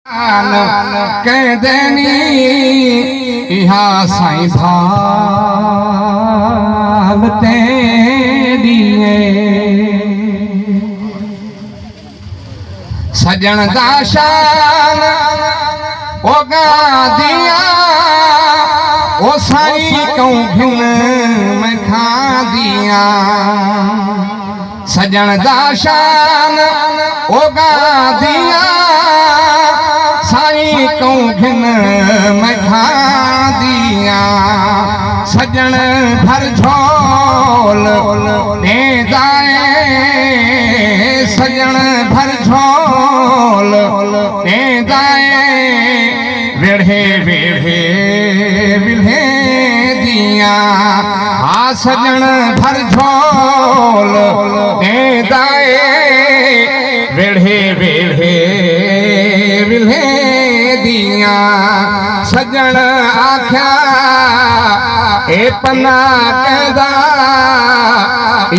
कहदेनी इहा साईं भाग तेरिए सजन दाशान ओ गादिया ओ साईं कहूं घिन में खा दिया सजन दाशान ओ गादिया साईं कहूं घिन में खा दिया सजन भर झोल दे दाए सजन भर झोल दे दाए वेढ़े वेढ़े विल्हे दिया आ सजन भर झोल दे दाए वेढ़े वेढ़े विल्हे दिया सजन आख्या ए पन्ना कहदा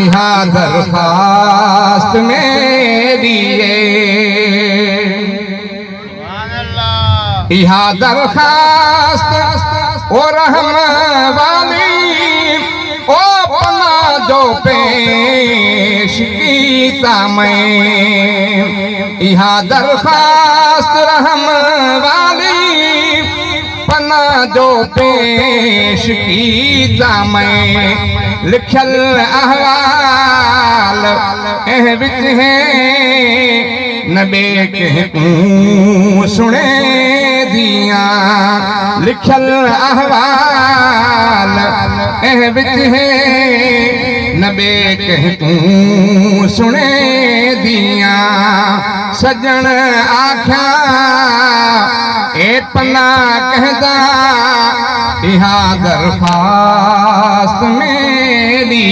इहा दरखास्त मेरी इहा दरखास्त ओ रहम वाली ओ पन्ना जो पेश कीता मैं इहा दरखास्त रहम वाली पन्ना जो पेश कीता मैं लिखल अहवाल एह विच है नबे कहूं सुने दिया लिखल अहवाल एह विच है नबे कहूं सुने दिया सजन आख्या ए पन्ना कहदा इहा दरखास्त मेरी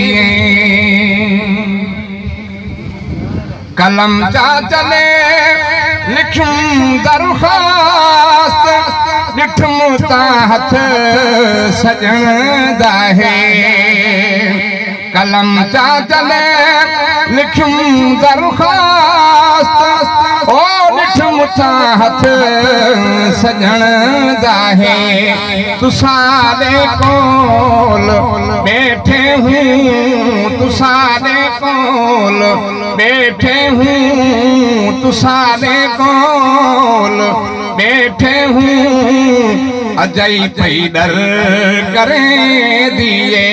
कलम चा चले लिखूं दरखास्त लिखूं ता हथ सजन दाहे कलम चा चले लिखूं दरखास्त ओ लिखूं ता हथ सजन दाहे तुसारे कोल बैठे हूँ तुसारे कोल बैठे हूँ तुसारे कोल बैठे हूँ अजय पैदर करे दिए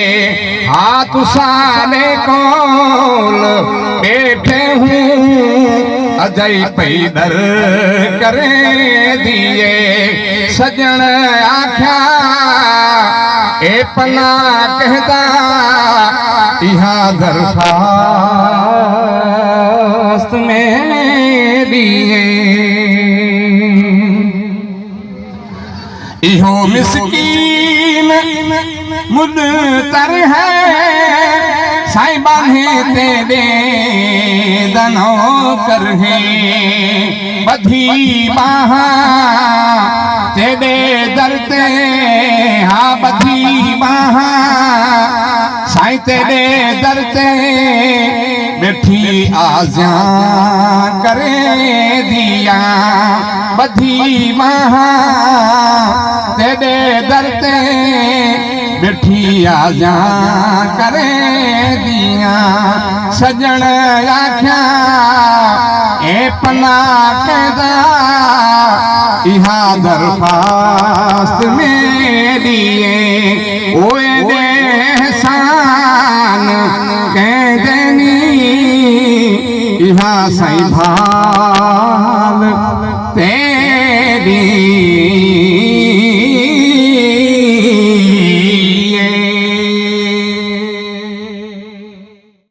हाँ तुसारे कोल बैठे हूँ अजय पैदर करे दिए सजन आख्या ए पन्ना कहदा इहा दरखास्त मेरी इहो मिस्कीन मुदतर है साईं बांधे तेरे दनो कर है बधी बाहा तेरे दरते हाँ बधी बाहा साईं तेरे दरते बैठी आज़ा करे दिया बधी बाहा तेरे दरते बैठी आज़ा करे दिया सजन आख्या ए पन्ना कहदा इहा दरखास्त मेरी ओए दे एहसान कहदेनी इहा साईं भाल तेरी